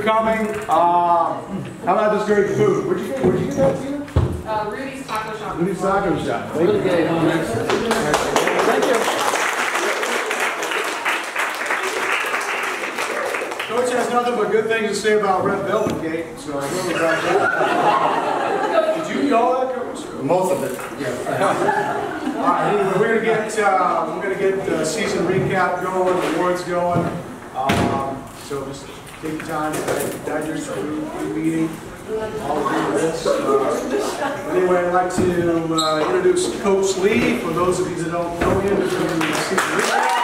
for coming. How about this great food? Where'd you get that, Tina? Rudy's Taco Shop. Rudy's Taco Shop. Thank you. Thank you. Coach has nothing but good things to say about Red Velvet Cake, so I really got that. Did you eat all that, Coach? Most of it, yes. All right, anyway, we're gonna get the season recap going, awards going. So just take your time to digest the meeting. All of this. Anyway, I'd like to introduce Coach Lee. For those of you that don't know him, he's going to be the season recap.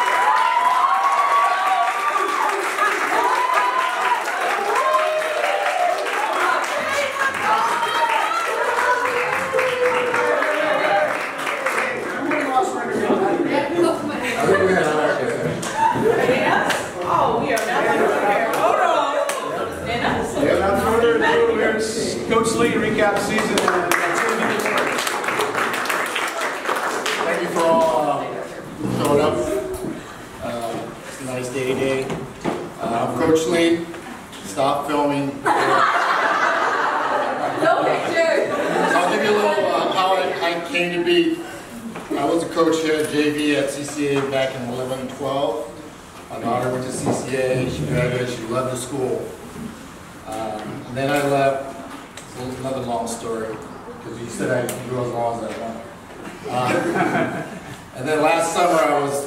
Coach Lee, recap season. Thank you for all showing up. It's a nice day today. I'm Coach Lee. Stop filming. No picture. I'll give you a little how I came to be. I was a coach here at JV at CCA back in 11-12. My daughter went to CCA. She graduated. She loved the school. And then I left. It's another long story, because you said I can go as long as I want. And then last summer I was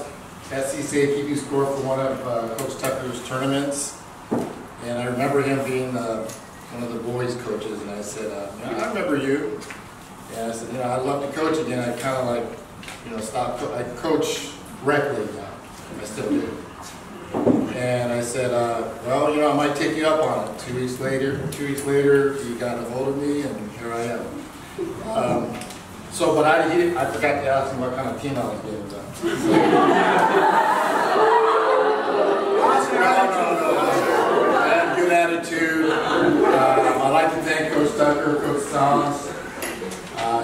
at CCA keeping score for one of Coach Tucker's tournaments, and I remember him being one of the boys' coaches, and I said, I remember you. And I said, I'd love to coach again. I kind of like, stopped. I coach regularly now. I still do. And I said, well, I might take you up on it. 2 weeks later, he got a hold of me, and here I am. But I forgot to ask him what kind of team I was getting done. I had a good attitude. I'd like to thank Coach Tucker, Coach Sons,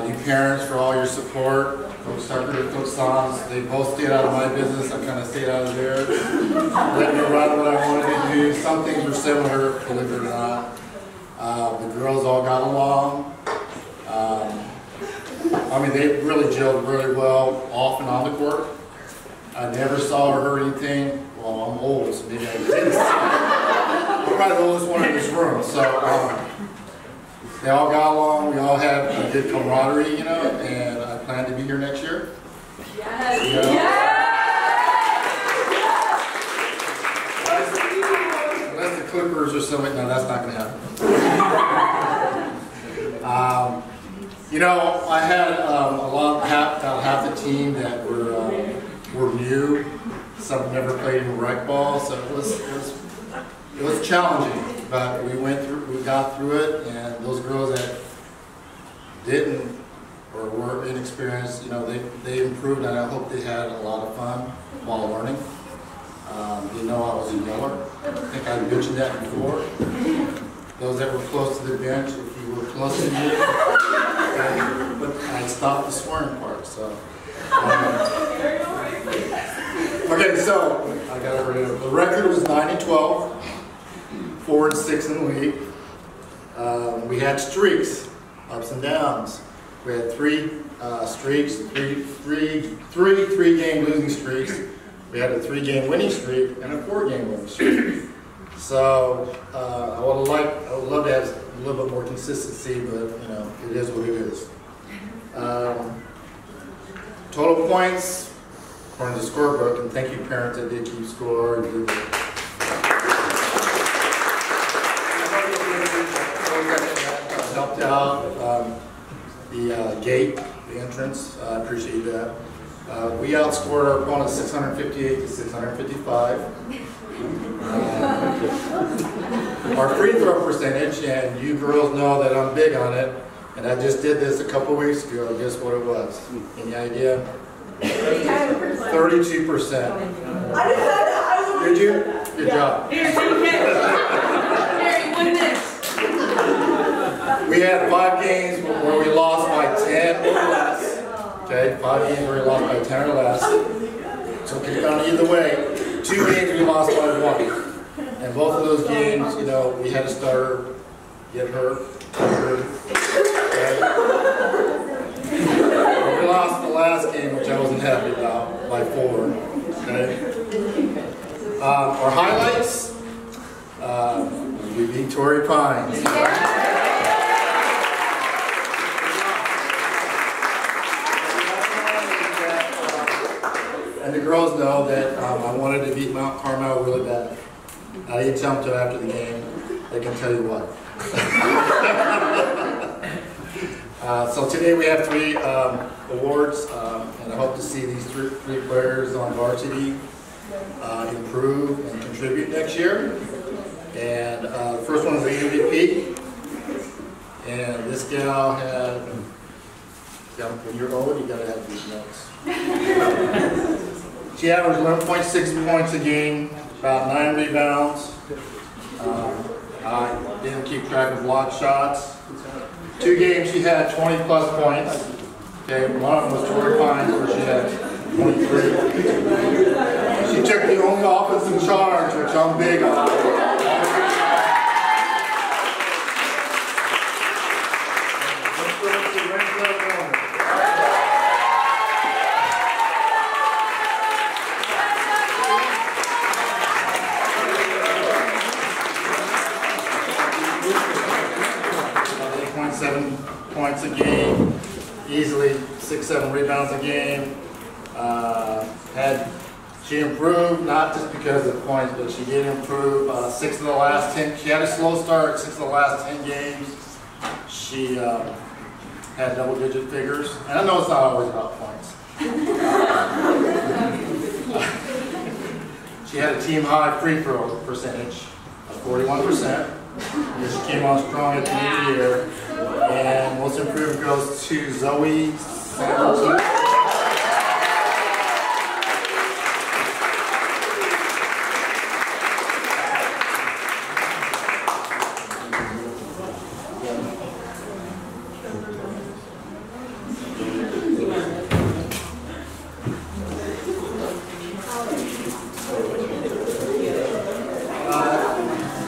you parents for all your support. Coach Tucker and Coach Sons, they both stayed out of my business. I kind of stayed out of theirs. Let me run what I wanted to do. Some things were similar, believe it or not. The girls all got along. They really gelled really well off and on the court. I never saw or heard anything. Well, I'm old, so maybe I didn't see it. I'm probably the oldest one in this room. So they all got along. We all had a good camaraderie, and I plan to be here next year. Yes. Unless the Clippers or something, no, that's not going to happen. I had about half the team that were new. Some never played in rec ball, so it was challenging. But we got through it, and those girls that didn't or were inexperienced, they improved, and I hope they had a lot of fun while learning. They know I was a yeller. I think I mentioned that before. Those that were close to the bench, if you were close to me, but I stopped the swearing part. So, okay, so I got it right over. The record was 9-12, 4-6 in the league. We had streaks, ups and downs. We had three streaks, three-game losing streaks. We had a 3-game winning streak and a 4-game winning streak. So I would love to have a little bit more consistency, but it is what it is. Total points according to the scorebook, and thank you parents that did keep score. Helped out the gate, the entrance. I appreciate that. We outscored our opponents 658 to 655. Our free throw percentage, and you girls know that I'm big on it, and I just did this a couple weeks ago. Guess what it was? Any idea? 32%. Did you? Good job. Here, win this. We had 5 games where we lost by 10 or less. Okay, 5 games where we lost by 10 or less. So it could have gone either way. 2 games we lost by 1. And both of those games, you know, we had a starter get hurt. We lost the last game, which I wasn't happy about, by 4. Okay. Our highlights, we beat Torrey Pines. And the girls know that I wanted to beat Mount Carmel really bad. I didn't tell them until after the game. They can tell you what. So today we have 3 awards, and I hope to see these three players on varsity improve and contribute next year. And the first one is the MVP. And this gal had, when you're old, you gotta have these notes. She averaged 11.6 points a game, about 9 rebounds. I didn't keep track of block shots. 2 games she had 20 plus points. Okay, one of them was Torrey Pines where she had 23. She took the only offensive charge, which I'm big on. 7 points a game, easily 6-7 rebounds a game. She improved, not just because of points, but she did improve 6 of the last 10. She had a slow start, 6 of the last 10 games. She had double-digit figures, and I know it's not always about points. She had a team-high free throw percentage of 41%. She came on strong at the end of the year. And most improved goes to Zoe Sanders.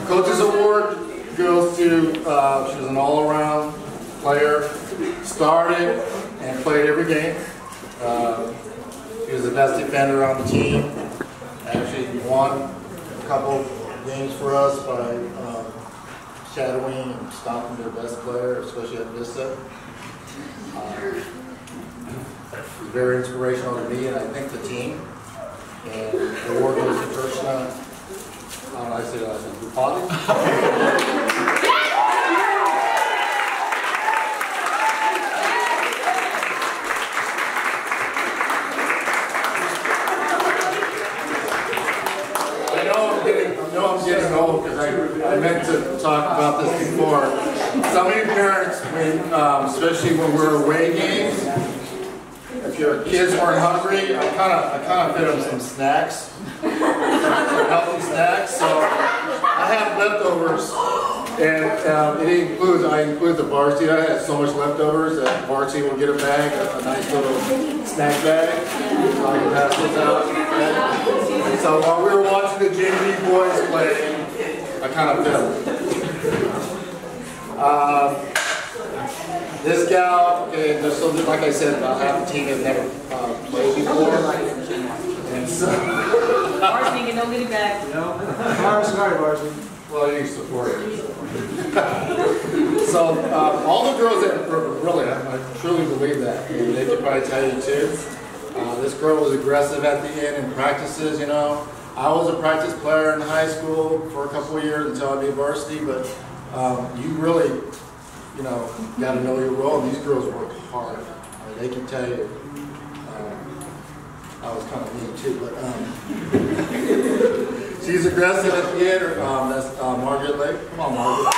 Coach's Award goes to, she was an all-around player, started and played every game. She was the best defender on the team. Actually won a couple games for us by shadowing and stopping their best player, especially at Vista. It was very inspirational to me and I think the team. And the award goes to Krishna. I don't know how I say that. I know I'm getting old because I meant to talk about this before. Some of you parents, especially when we're away games, if your kids weren't hungry, I kind of fed them some snacks, some healthy snacks. So I have leftovers, and I include the varsity. I had so much leftovers that varsity will get a bag, a nice little snack bag, so I can pass this out. And so while we were watching the JV boys play, I kind of fed them. This gal, okay, there's something, like I said, about half the team have never played before. And so, Varsity, get no goodie bag. Sorry, varsity. Well, you support it. So, all the girls that really, I truly believe that. And they could probably tell you too. This girl was aggressive at the end in practices, you know. I was a practice player in high school for a couple of years until I made varsity, but you really, you know, got to know your role. And these girls work hard. I mean, they can tell you. I was kind of mean too, but she's aggressive at the end. That's Margaret Lake. Come on, Margaret.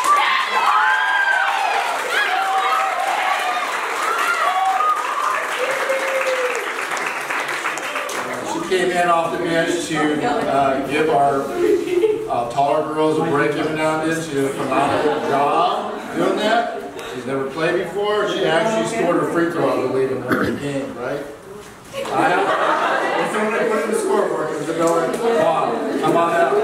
She came in off the bench to give our taller girls a break every now and then. She did a phenomenal job doing that. She's never played before. She actually scored her free throw, I believe, in one game, right? If someone put in the scoreboard, it was a building. Come on out.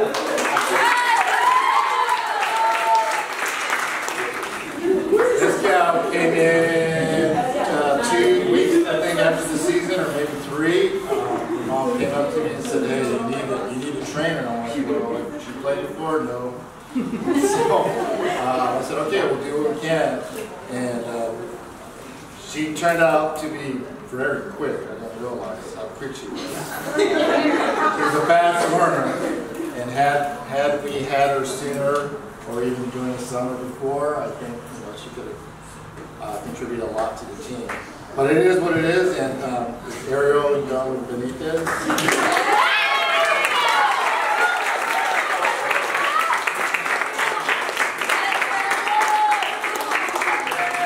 mom came up to me and said, "Hey, you need a trainer." I'm like, "Well, she played before, no." So I said, "Okay, we'll do what we can." And she turned out to be very quick. I didn't realize how quick she was. She was a fast learner, and had we had her sooner, or even during the summer before, I think she could have contributed a lot to the team. But it is what it is, and Ariel Young Benitez.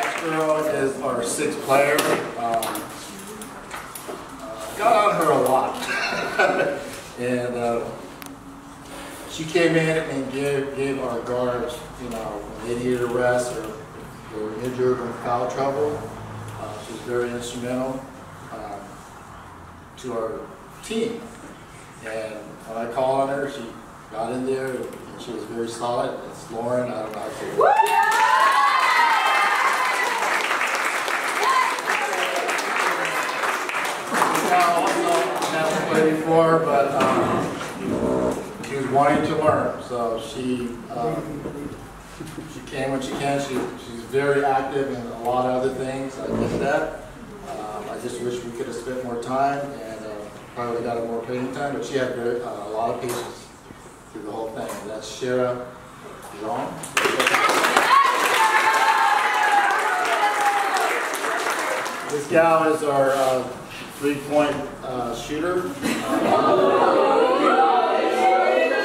This girl is our sixth player. Got on her a lot. And she came in and gave our guards, when they needed a rest or they were injured or in foul trouble. She was very instrumental to our team. And when I called on her, she got in there and she was very solid. It's Lauren, I don't know how to say it. Never played before, but she was wanting to learn. So she came when she can. She's very active in a lot of other things. I get that. I just wish we could have spent more time and probably got more playing time. But she had a lot of patience through the whole thing. And that's Shara Jean. This gal is our three-point shooter.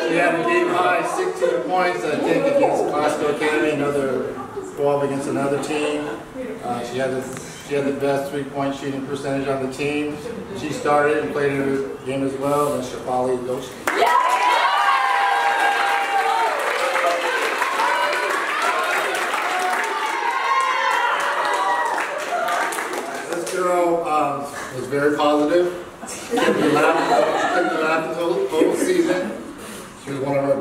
She had a game high 16 points, I think, against Acadamy, another 12 against another team. She had the best three-point shooting percentage on the team. She started and played in her game as well, and Shafali Doshi. Was very positive. She kept me laughing the whole season. She was one of our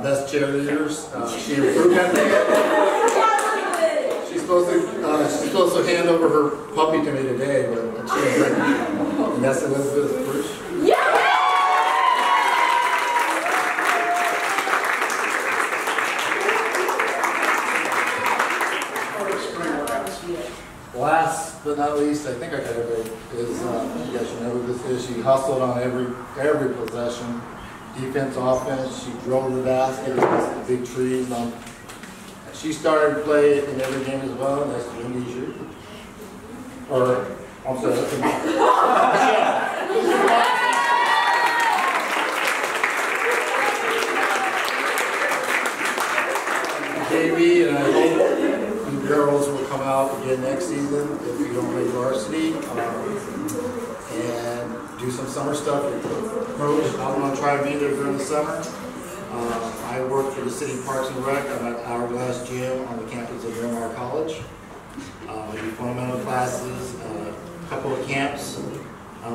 best cheerleaders. She improved that thing. She's supposed to hand over her puppy to me today, but she was like, and that's Elizabeth Bruce. Last but not least, I think I got it, is, you guys should know who this is. She hustled on every possession. Defense, offense, she drove the basket, the big trees. She started to play in every game as well, and that's Wendy Zhu. Or, I'm sorry, that's JV, and I hope you girls will come out again next season if you don't play varsity, and do some summer stuff with the coach. I'm going to try to be there during the summer. I work for the City Parks and Rec. I'm at Hourglass Gym on the campus of Del Mar College. I do fundamental classes, a couple of camps.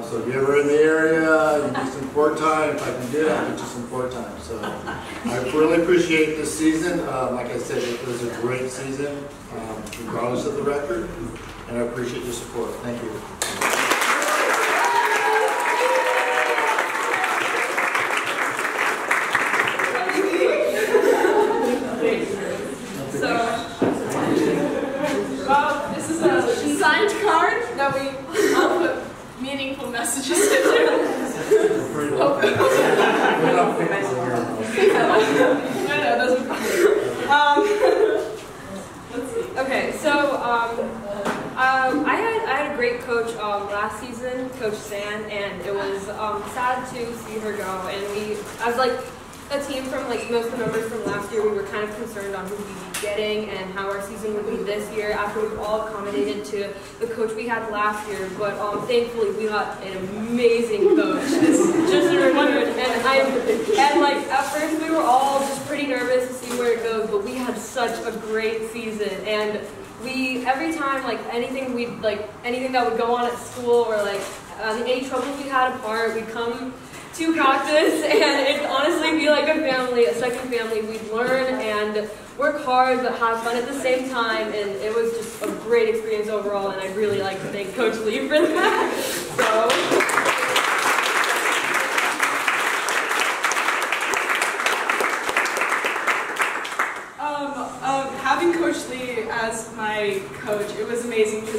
So if you're ever in the area, you need some court time. If I can do it, I'll get you some court time. So I really appreciate this season. Like I said, it was a great season, regardless of the record. And I appreciate your support. Thank you. This is a signed card that we all put meaningful messages into. Okay, so I had a great coach last season, Coach San, and it was sad to see her go. And as like a team from like most of the members from last year, we were kind of concerned on who we'd be getting and how our season would be this year after we've all accommodated to the coach we had last year. But thankfully we got an amazing coach. Just a reminder, and like at first we were all just pretty nervous to see where it goes, but we had such a great season. And every time like anything that would go on at school or like any troubles we had apart, we'd come to practice and it'd honestly be like a family, a second family. We'd learn and work hard but have fun at the same time, and it was just a great experience overall, and I'd really like to thank Coach Lee for that. So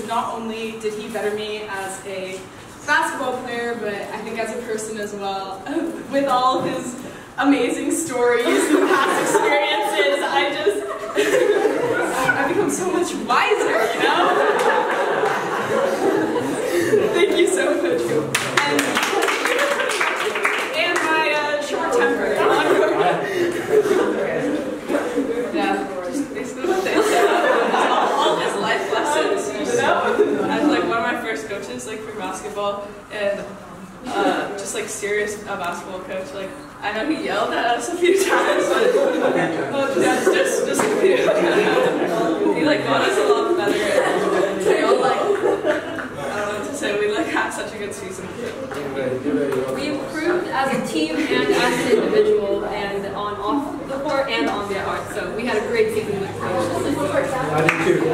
not only did he better me as a basketball player, but I think as a person as well. With all of his amazing stories and past experiences, I become so much wiser, you know? Thank you so much. And my short temper. Yeah, just basically what they said. All his life lessons, you know? As like one of my first coaches, like for basketball, and just like serious basketball coach. Like I know he yelled at us a few times, but just a few. He like got us a lot better. We all like, I don't know what to say. We like had such a good season. We improved as a team and as an individual, and on off the court and on the court. So we had a great season with coach. I do too.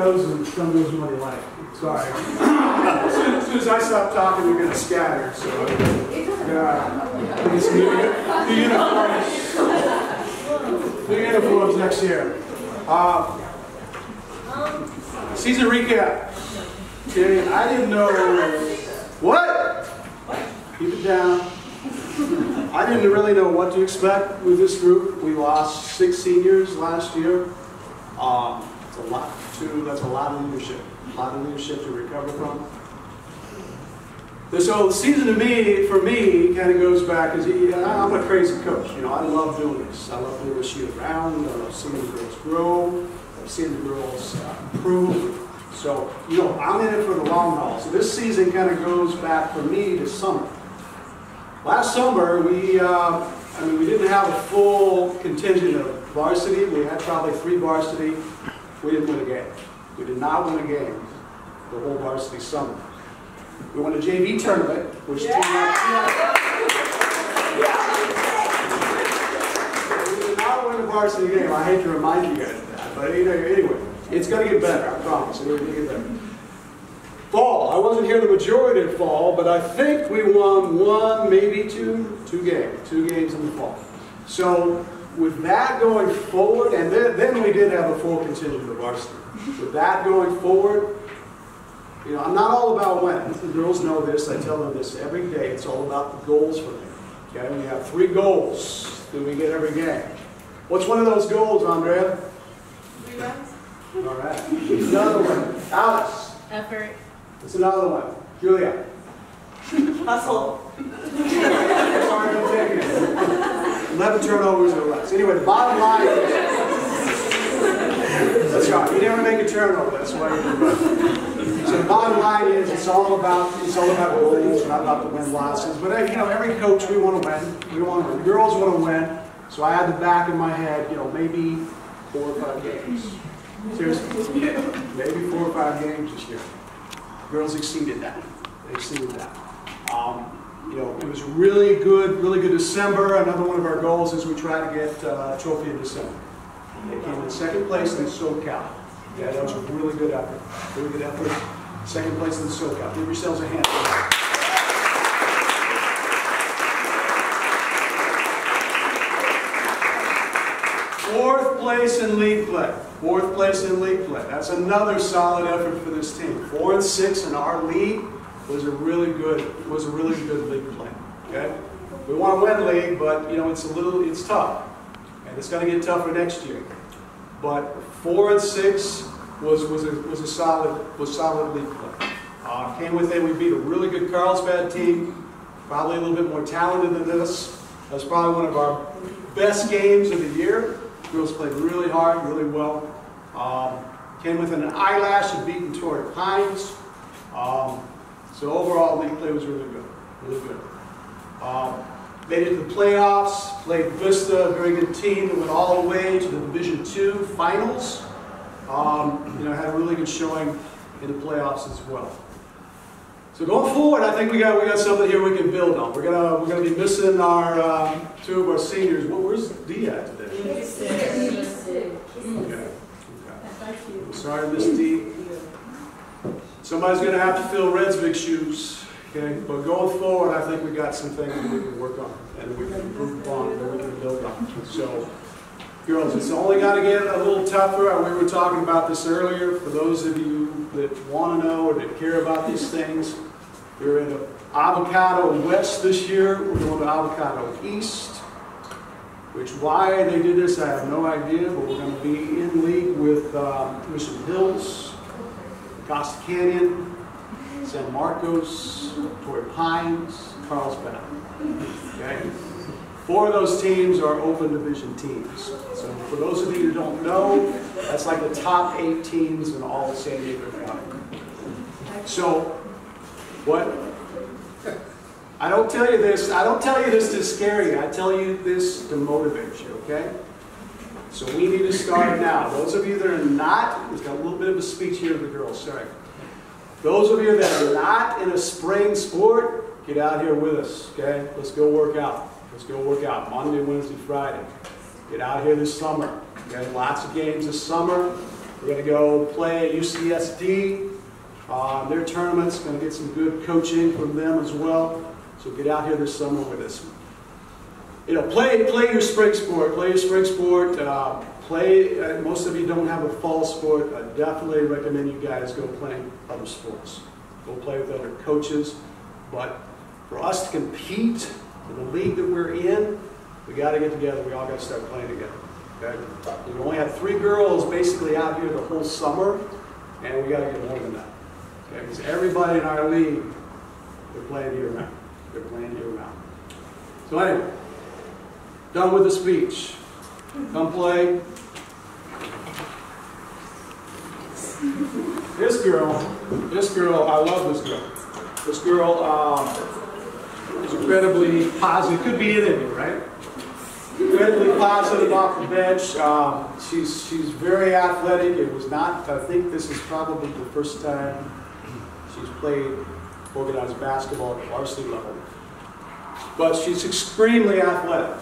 And some goes what you like. Sorry. As soon as I stop talking, you're going to scatter. So, new uniforms next year. Season recap. Okay, I didn't know what. Keep it down. I didn't really know what to expect with this group. We lost 6 seniors last year. That's a lot of leadership to recover from. So the season for me, kind of goes back, because I'm a crazy coach. You know, I love doing this. I love doing this year round. I love seeing the girls grow. I love seeing the girls improve. So, you know, I'm in it for the long haul. So this season kind of goes back for me to summer. Last summer, we didn't have a full contingent of varsity. We had probably 3 varsity. We didn't win a game. We did not win a game the whole varsity summer. We won a JV tournament, which we did not win a varsity game. I hate to remind you guys of that, but anyway, it's going to get better. I promise. It's going to get better. Fall. I wasn't here the majority of fall, but I think we won 1, maybe 2 games. 2 games in the fall. So with that going forward, and then we did have a full contingent of varsity. With that going forward, you know, I'm not all about winning. The girls know this. I tell them this every day. It's all about the goals for me. Okay, we have 3 goals that we get every game. What's one of those goals, Andrea? 3 wins. All right. Another one. Alice. Effort. What's another one? Julia. Hustle. Sorry for taking it. 11 turnovers or less. Anyway, the bottom line is, that's right, you never make a turnover, that's why you're good. So the bottom line is, it's all about goals, not about the win-losses. But you know, every coach, we want to win. We want to win. Girls want to win. So I had the back in my head, you know, maybe 4 or 5 games. Seriously, maybe 4 or 5 games this year. Girls exceeded that. They exceeded that. You know, it was really good December. Another one of our goals is we try to get a trophy in December. They came in 2nd place in SoCal. Yeah, that was a really good effort. Really good effort. 2nd place in SoCal. Give yourselves a hand. 4th place in league play. 4th place in league play. That's another solid effort for this team. 4 and 6 in our league was a really good league play. Okay, we want to win league, but you know it's tough, and it's going to get tougher next year. But 4 and 6 was a solid league play. Came within. We beat a really good Carlsbad team, probably a little bit more talented than this. That was probably one of our best games of the year. Girls played really hard, really well. Came within an eyelash of beating Torrey Pines. So overall, league play was really good, really good. Made it to the playoffs, played Vista, a very good team that went all the way to the Division II finals. You know, had a really good showing in the playoffs as well. So going forward, I think we got something here we can build on. We're gonna be missing our 2 of our seniors. Where's Dee at today? Okay. Sorry, Miss Dee. Somebody's gonna have to fill Red's big shoes. Okay, but going forward, I think we got some things that we can work on and we can improve upon and we can build on. So, girls, it's only got to get a little tougher. We were talking about this earlier. For those of you that want to know or that care about these things, we're in Avocado West this year. We're going to Avocado East. Which why they did this, I have no idea. But we're going to be in league with Mission Hills, Costa Canyon, San Marcos, Torrey Pines, Carlsbad. Okay? 4 of those teams are open division teams. So for those of you who don't know, that's like the top 8 teams in all of San Diego County. So what? I don't tell you this to scare you. I tell you this to motivate you, okay? So we need to start now. Those of you that are not, we've got a little bit of a speech here to the girls, sorry. Those of you that are not in a spring sport, get out here with us, okay? Let's go work out. Let's go work out Monday, Wednesday, Friday. Get out here this summer. We got lots of games this summer. We're going to go play at UCSD. Their tournament's going to get some good coaching from them as well. So get out here this summer with us. You know, play your spring sport. Play your spring sport. Most of you don't have a fall sport. I definitely recommend you guys go play other sports. Go play with other coaches. But for us to compete in the league that we're in, we got to get together. We all got to start playing together. Okay? We only have 3 girls basically out here the whole summer, and we got to get more than that. Okay? Because everybody in our league, they're playing year round. They're playing year round. So anyway, done with the speech. Come play. This girl, I love this girl. This girl is incredibly positive. Could be anything, right? Incredibly positive off the bench. She's very athletic. It was not, I think this is probably the first time she's played organized basketball at varsity level. But she's extremely athletic,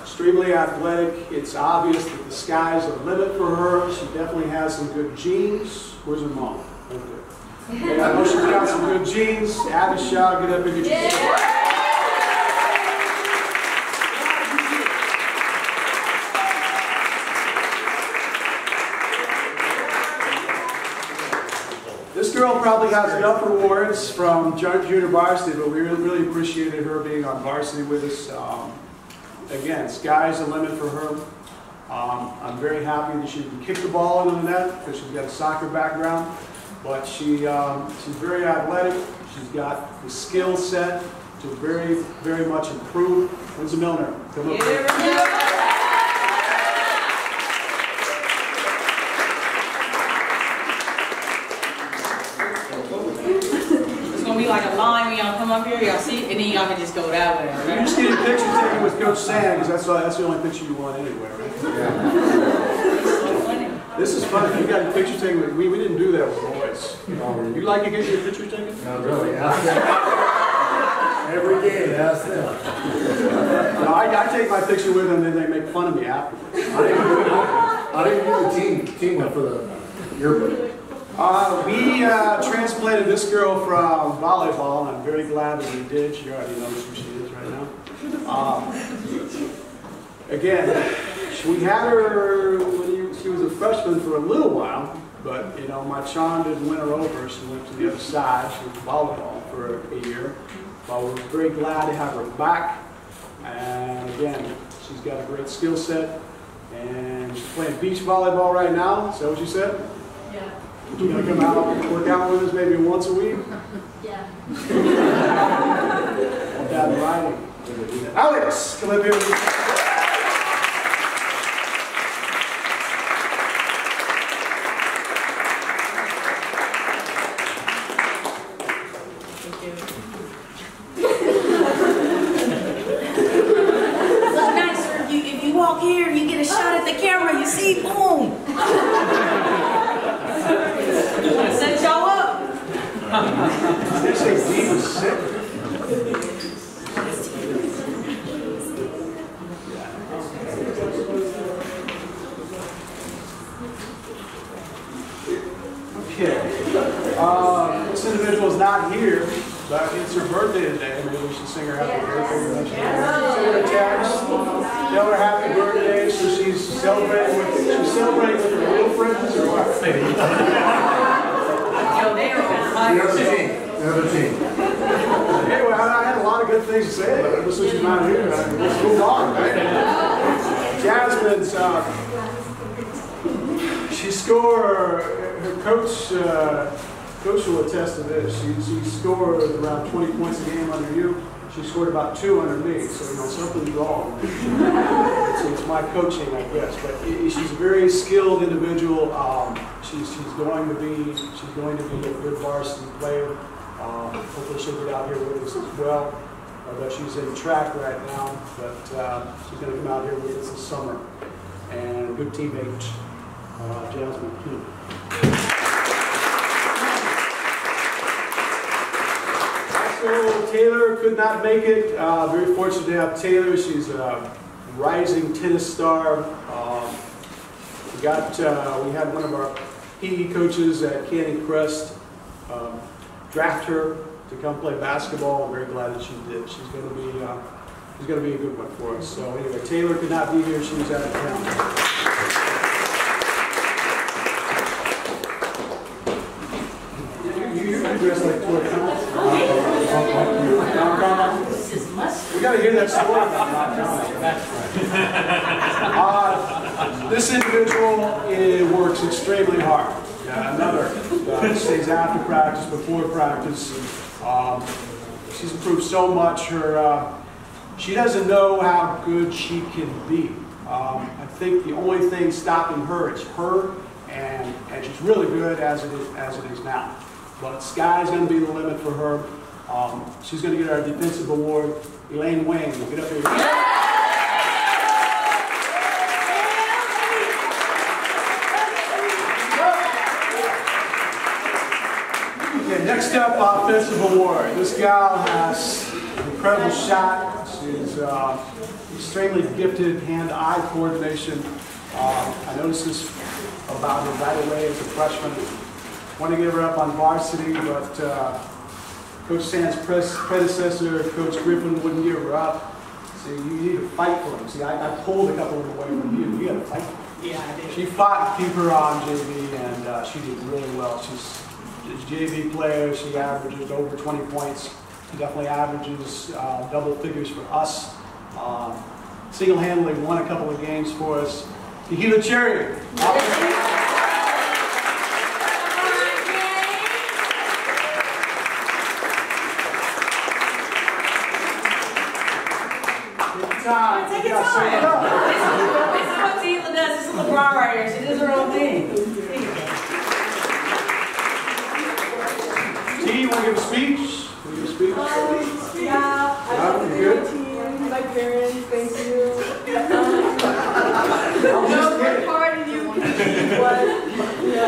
It's obvious that the sky's the limit for her. She definitely has some good genes. Where's her mom? Right there. Okay, I know she's got some good genes. Abby Shaw, get up and get your This girl probably has enough rewards from junior varsity, but we really appreciated her being on varsity with us. Again, sky's the limit for her. I'm very happy that she can kick the ball into the net because she's got a soccer background. But she's very athletic. She's got the skill set to very much improve. Lindsay Milner, come up here. Be like a line when y'all come up here, y'all see, and then y'all can just go that way, right? You just need a picture taken with Coach Sam, because that's the only picture you want anyway, right? Yeah. This is funny. You got a picture taken with we didn't do that with boys. You like to get your picture taken? Not really. Every game, that's them. No, I take my picture with them, and then they make fun of me afterwards. I didn't do the team went for the yearbook. We transplanted this girl from volleyball, and I'm very glad that we did. She already knows who she is right now. Again, we had her when she was a freshman for a little while, but you know, my charm didn't win her over. She went to the other side. She was volleyball for a year. But we're very glad to have her back. And again, she's got a great skill set, and she's playing beach volleyball right now. Is that what you said? Yeah. You're going to come out and work out with us maybe once a week? Yeah. Dad riding. Alex, come up here. Look nicer if you walk here, you get a shot at the camera, you see, boom. Set y'all up. They say Dee was sick. Okay. This individual is not here. But it's her birthday today. Maybe we should sing her happy birthday. Send her a text. Tell her happy birthday. So she's celebrating with her real friends or what? Anyway, I had a lot of good things to say, but this is not here. Let's move on, right? Jasmine's, she scored, her coach will attest to this. She scored around 20 points a game under you. She scored about 2 under me, so you know something's wrong. So it's my coaching, I guess. But she's a very skilled individual. She's going to be a good varsity player. Hopefully she'll get out here with us as well. Although she's in track right now, but she's going to come out here with us this summer. And a good teammate, Jasmine. So Taylor could not make it. Very fortunate to have Taylor. She's a rising tennis star. We had one of our PE coaches at Academy Crest draft her to come play basketball. I'm very glad that she did. She's going to be a good one for us. So anyway, Taylor could not be here. She was out of town. You dress like Tori Thomas. We got to hear that story about this individual works extremely hard. Another stays after practice, before practice. She's improved so much. She doesn't know how good she can be. I think the only thing stopping her is her, and she's really good as it is now. But sky's going to be the limit for her. She's going to get our defensive award. Elaine Wayne, get up here. Okay, next up, offensive award. This gal has an incredible shot. She's extremely gifted hand-eye coordination. I noticed this about her right away as a freshman. Want to get her up on varsity, but Coach Sand's predecessor, Coach Griffin, wouldn't give her up. So you need to fight for them. See, I pulled a couple of them away from you. You got to fight for them. Yeah, I did. She fought to keep her on JV, and she did really well. She's a JV player. She averages over 20 points. She definitely averages double figures for us. Single-handedly won a couple of games for us. Tahila Cherry. Take your time. This is what Tahila does. This is LeBron right here. She does her own thing. T, you want to give a speech? Will you give a speech? Yeah, I love the team, my parents, thank you. No more part of you can be what, you know,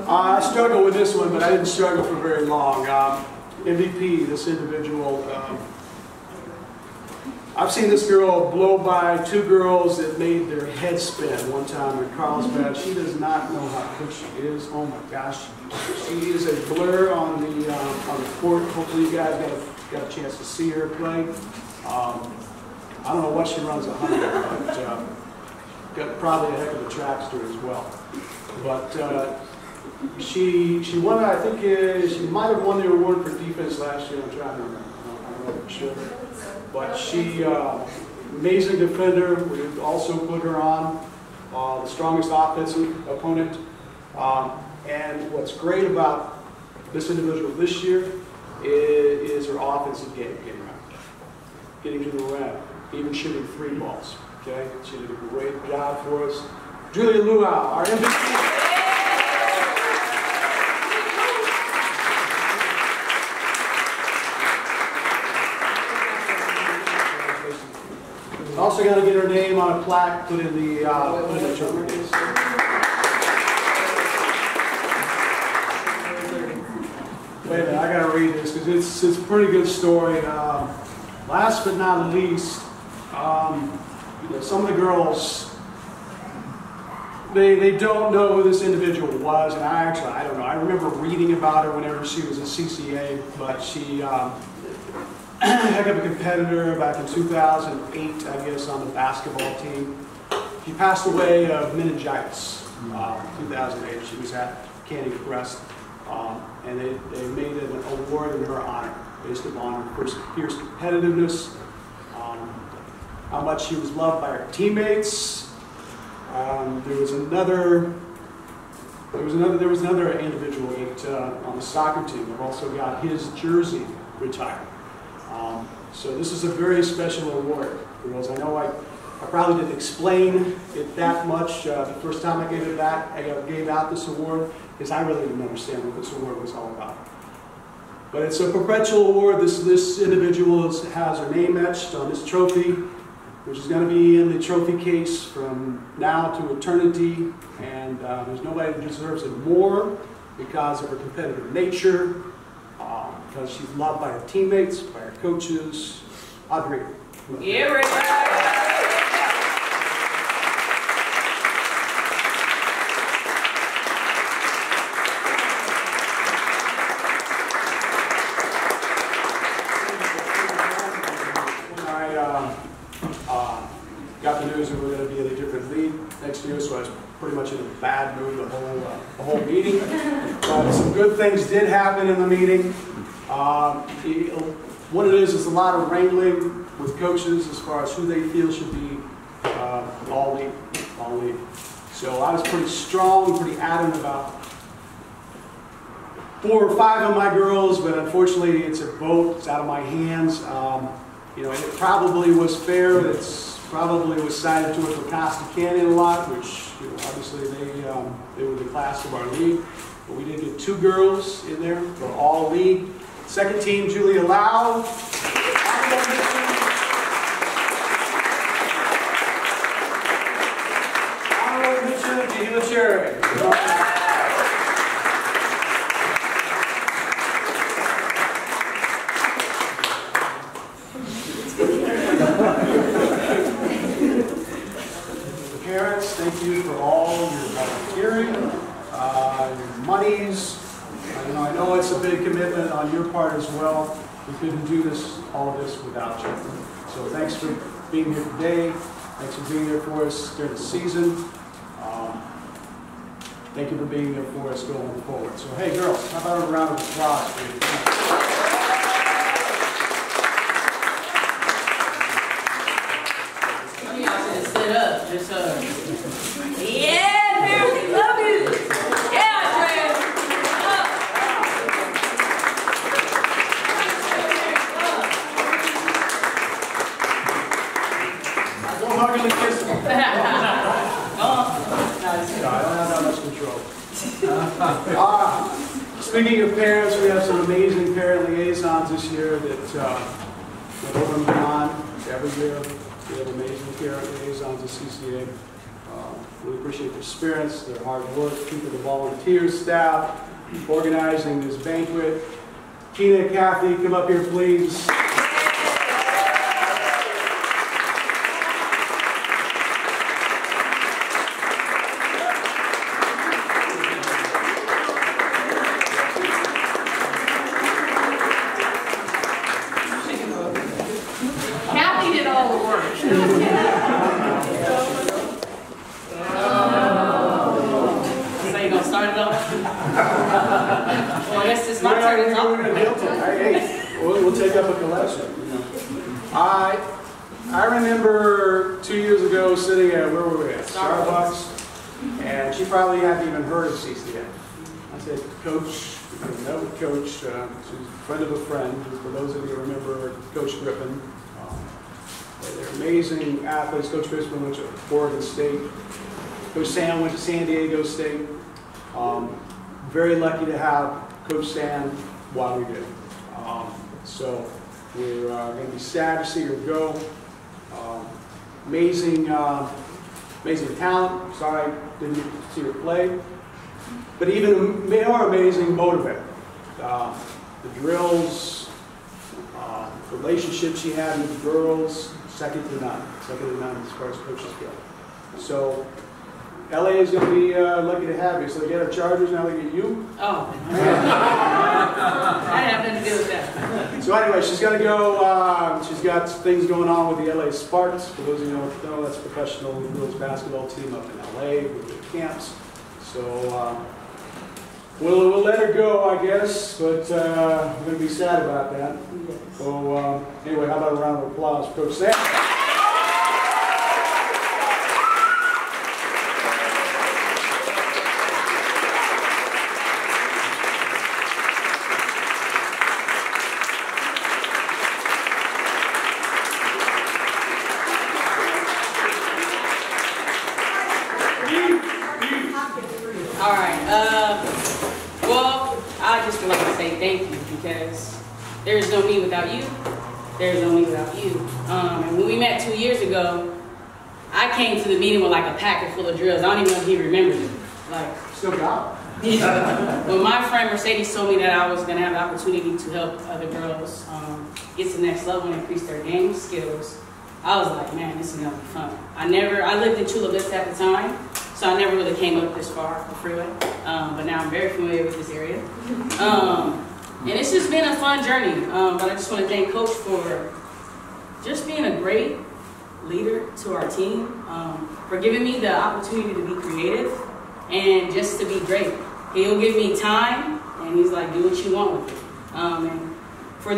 I struggled with this one, but I didn't struggle for very long. MVP, this individual. I've seen this girl blow by 2 girls that made their head spin one time in Carlsbad. She does not know how quick she is. Oh my gosh. She is a blur on the court. Hopefully you guys got a chance to see her play. I don't know what she runs 100, but got probably a heck of a trackster as well. But she won, I think she might have won the award for defense last year. I'm trying to remember. I don't know for sure. But she, amazing defender. We also put her on the strongest offensive opponent. And what's great about this individual this year is her offensive game, getting to the rim, even shooting 3 balls. Okay, she did a great job for us. Julia Luau, our MVP. Also got to get her name on a plaque, put in the tournament. Wait a minute, I got to read this because it's a pretty good story. Last but not least, some of the girls they don't know who this individual was, and I don't know. I remember reading about her whenever she was a CCA, but she heck of a competitor back in 2008, I guess, on the basketball team. She passed away of meningitis, 2008. She was at Crest, and they made an award in her honor based upon her fierce competitiveness, how much she was loved by her teammates. There was another individual on the soccer team that also got his jersey retired. So this is a very special award, girls. I know I probably didn't explain it that much the first time I gave out this award, because I really didn't understand what this award was all about. But it's a perpetual award. This individual has her name etched on this trophy, which is going to be in the trophy case from now to eternity. And there's nobody that deserves it more because of her competitive nature, because she's loved by her teammates, by her coaches. Audrey. Yeah, right. Got the news that we're going to be in a different league next year, so I was pretty much in a bad mood the whole meeting. But some good things did happen in the meeting. What it is a lot of wrangling with coaches as far as who they feel should be all league. So I was pretty strong, pretty adamant about 4 or 5 of my girls, but unfortunately it's a vote. It's out of my hands. You know, it probably was fair. It's probably was sided toward Costa Canyon a lot, which, you know, obviously they were the class of our league. But we did get 2 girls in there for all league. Second team, Julia Lau. Honorable mention, Gina Cherry. Parents, thank you for all your volunteering, your monies. I know it's a big commitment on your part as well. We couldn't do all of this without you. So thanks for being here today. Thanks for being there for us during the season. Thank you for being there for us going forward. So hey girls, how about a round of applause for you? Sit up, just yeah, parents, we love you. Yeah, Crest. Don't hug and kiss them. I don't have that much control. Speaking of parents, we have some amazing parent liaisons this year that went over and beyond every year. We have amazing parent liaisons at CCA. We appreciate their spirits, their hard work, keeping the volunteers, staff, organizing this banquet. Tina, Kathy, come up here, please. Kathy did all the work. So you gonna start it off? Well, I guess it's my turn. Hey, we'll take up a collection. I remember 2 years ago sitting at, where were we at? Starbucks. And she probably hadn't even heard of CCA. I said, Coach, no, Coach, she's a friend of a friend. For those of you who remember Coach Griffin. They're amazing athletes. Coach Griffin went to Oregon State. Coach Sam went to San Diego State. Very lucky to have Coach Sam while we did. So we're going to be sad to see her go. Amazing talent. Sorry, didn't get to see her play. But even more amazing motivator. The drills, relationships she had with the girls, second to none as far as coaches go. So LA is going to be lucky to have you. So they get our Chargers, now they get you. Oh. I have nothing to do with that. So anyway, she's going to go, she's got things going on with the LA Sparks. For those of you who don't know, that's a professional girls basketball team up in LA with the camps. So we'll let her go, I guess, but we're going to be sad about that. Yes. So anyway, how about a round of applause for Coach Sam? All right. Well, I just would like to say thank you because there is no me without you. There is no me without you. And when we met 2 years ago, I came to the meeting with like a packet full of drills. I don't even know if he remembers it. Like, Still got when my friend Mercedes told me that I was going to have the opportunity to help other girls get to the next level and increase their game skills, I was like, man, this is going to be fun. I lived in Chula Vista at the time, so I never really came up this far, the freeway. But now I'm very familiar with this area. And it's just been a fun journey. But I just want to thank Coach for just being a great leader to our team, for giving me the opportunity to be creative and just to be great. He'll give me time, and he's like, do what you want with it. And for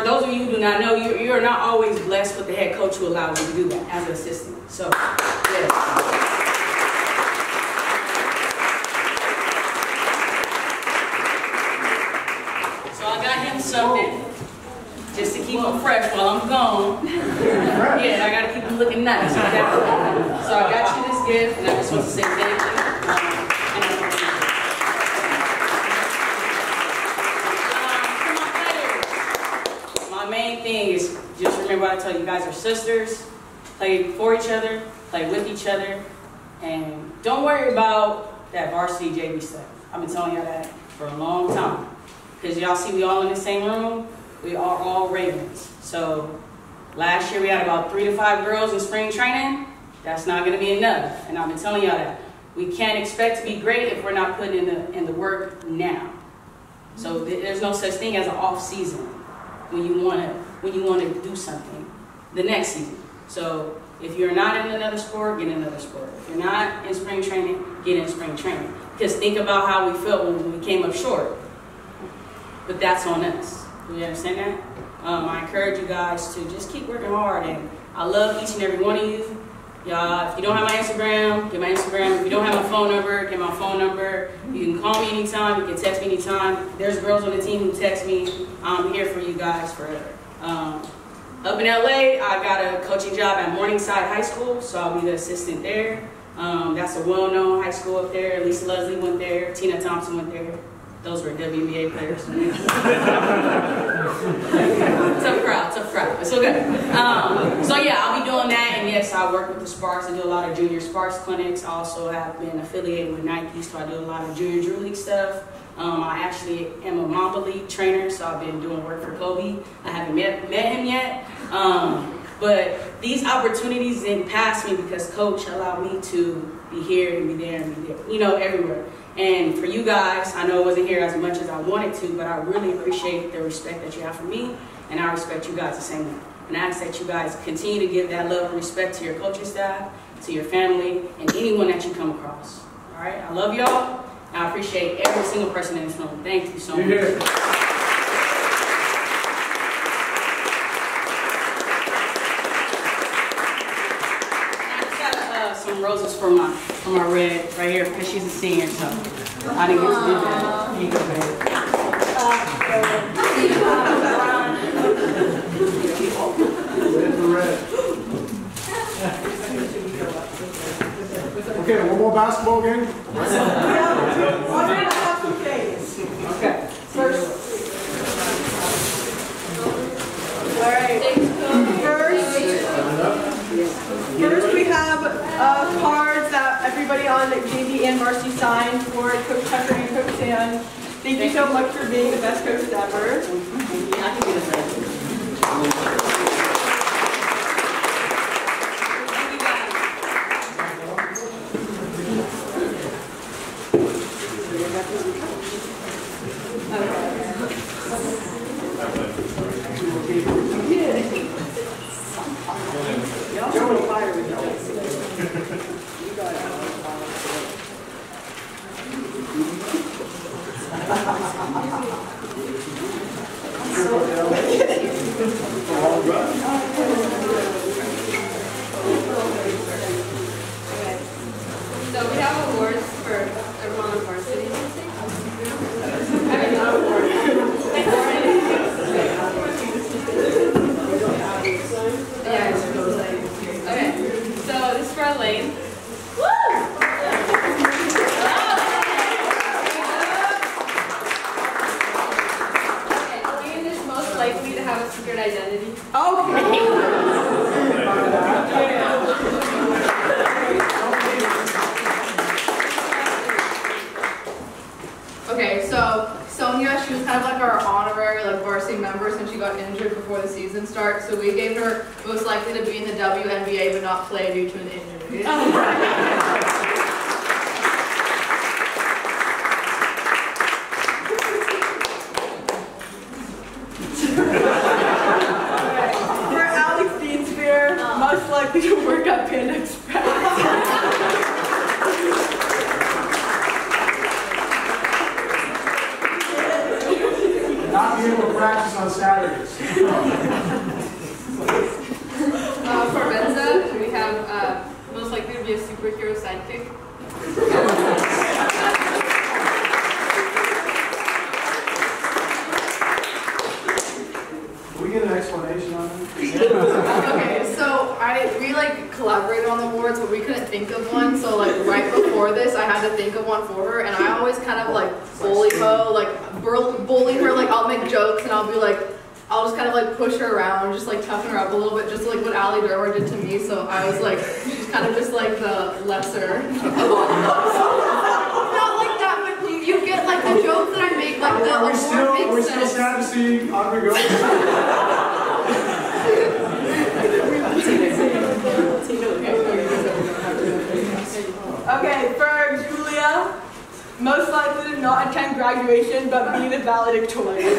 those of you who do not know, you are not always blessed with the head coach who allows you to do that as an assistant. So, yes. So I got him something just to keep him fresh while I'm gone. Yeah, I got to keep him looking nice. So I got you this gift, and I just want to say thank you. Main thing is just remember what I tell you, guys are sisters. Play for each other, play with each other, and don't worry about that varsity JV stuff. I've been telling y'all that for a long time. Because y'all see we all in the same room, we are all Ravens. So last year we had about 3 to 5 girls in spring training. That's not going to be enough. And I've been telling y'all that. We can't expect to be great if we're not putting in the work now. So there's no such thing as an off season when you want to do something the next season. So if you're not in another sport, get in another sport. If you're not in spring training, get in spring training. Because think about how we felt when we came up short. But that's on us. Do you understand that? I encourage you guys to just keep working hard, and I love each and every one of you. Y'all, if you don't have my Instagram, get my Instagram. If you don't have my phone number, get my phone number. You can call me anytime. You can text me anytime. There's girls on the team who text me. I'm here for you guys forever. Up in LA, I got a coaching job at Morningside High School, so I'll be the assistant there. That's a well-known high school up there. Lisa Leslie went there. Tina Thompson went there. Those were WNBA players. Tough crowd. It's okay. So yeah, I'll be doing that, and yes, I work with the Sparks. I do a lot of junior Sparks clinics. I also have been affiliated with Nike, so I do a lot of junior Drew League stuff. I actually am a Mamba League trainer, so I've been doing work for Kobe. I haven't met him yet, but these opportunities didn't pass me because Coach allowed me to be here and be there and be there, everywhere. And for you guys, I know I wasn't here as much as I wanted to, but I really appreciate the respect that you have for me, and I respect you guys the same way. And I ask that you guys continue to give that love and respect to your coaching staff, to your family, and anyone that you come across. All right? I love y'all, and I appreciate every single person in this room. Thank you so much. Yeah. Some roses for my red right here because she's a senior, so I didn't get to do that. Here you go, babe. Red. Okay, one more basketball game. Okay. First, we have cards that everybody on JV and varsity signed for Coach Tucker and Coach Sam. Thank you so much for being the best coaches ever. I can do this right. Joe will fire me. So we have awards for everyone on varsity. Yeah. Okay. So this is for Elaine. Okay, Elaine is most likely to have a secret identity. Okay, so Sonia, she was kind of like our honorary varsity member since she got injured before the season starts. So we gave her most likely to be in the WNBA but not play due to an injury. For Alex Deanspear, most likely to work at Panda Express. Not be able to practice on Saturdays. For Benza, we have most likely to be a superhero sidekick. Can we get an explanation on that? Okay, so we collaborated on the awards, but we couldn't think of one. So right before this, I had to think of one for her, and I always kind of bully her, bully her. I'll make jokes, and I'll be I'll just kind of push her around, just toughen her up a little bit, just what Allie Dermer did to me. So I was she's kind of just the lesser. Not like that, but you get the jokes that I make, the Are we still sense. sad to see Audrey go? Okay, for Julia, most likely to not attend graduation but be the valedictorian.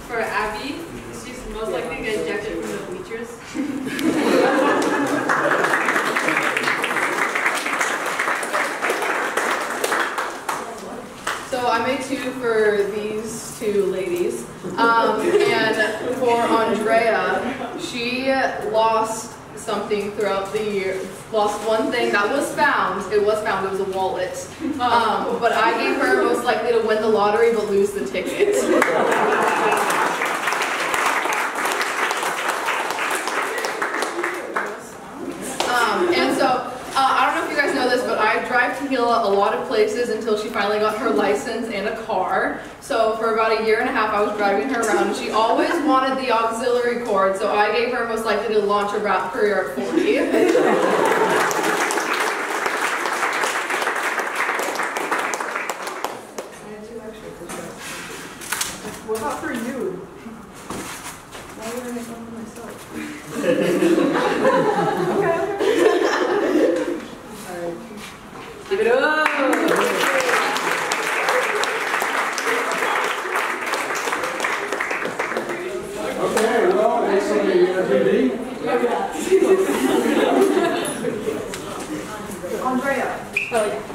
For Abby, she's most likely to get ejected from the bleachers. So I made two for these two ladies. And for Andrea, she lost something throughout the year. Lost one thing that was found. It was found. It was a wallet. But I gave her most likely to win the lottery but lose the ticket. And so I don't know if you guys know this, but I drive Tehila a lot of places until she finally got her license and a car. So for about a year and a half, I was driving her around, and she always wanted the auxiliary cord, so I gave her most likely to launch a rap career at 40. What about for you? Why would I make one for myself? Okay. Give it up. Okay, well, next on the DVD. Andrea. Oh, yeah.